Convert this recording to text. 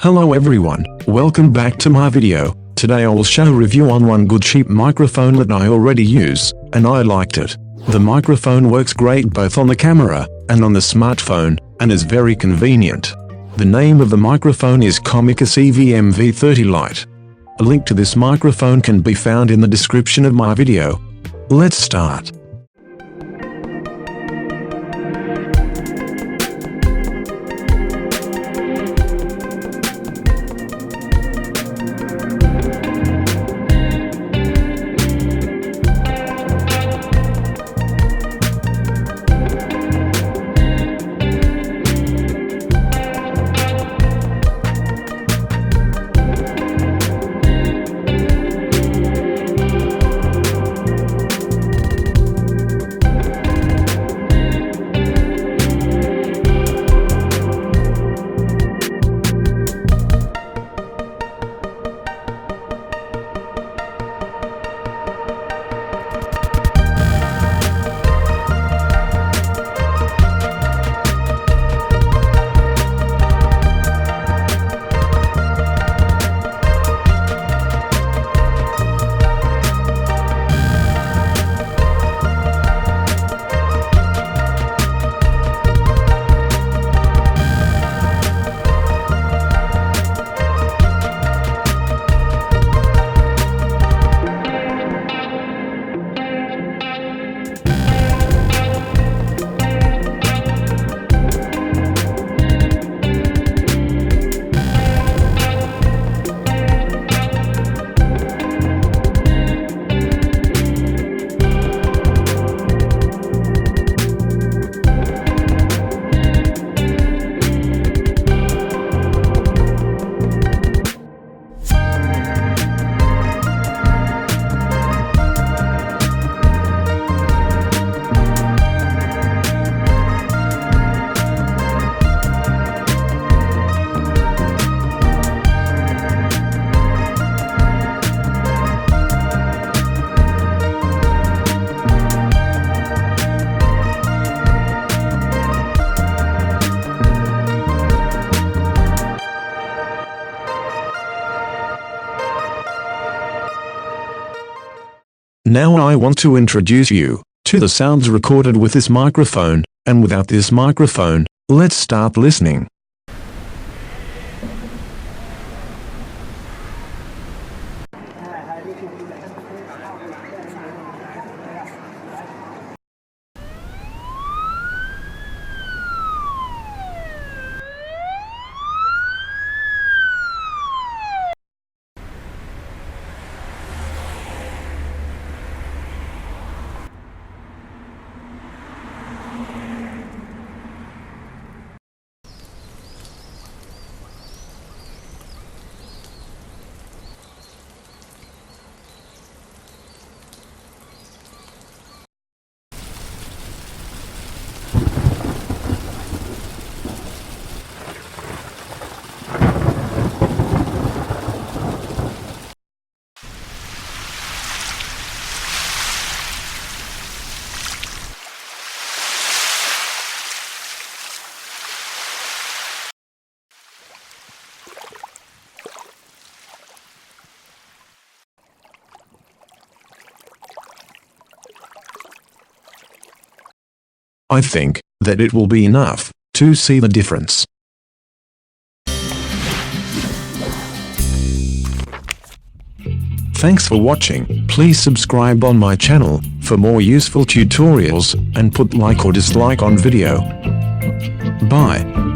Hello everyone, welcome back to my video. Today I will show a review on one good cheap microphone that I already use, and I liked it. The microphone works great both on the camera and on the smartphone, and is very convenient. The name of the microphone is Comica CVM-V30 LITE. A link to this microphone can be found in the description of my video. Let's start. Now I want to introduce you to the sounds recorded with this microphone, and without this microphone. Let's start listening. I think that it will be enough to see the difference. Thanks for watching. Please subscribe on my channel for more useful tutorials, and put like or dislike on video. Bye.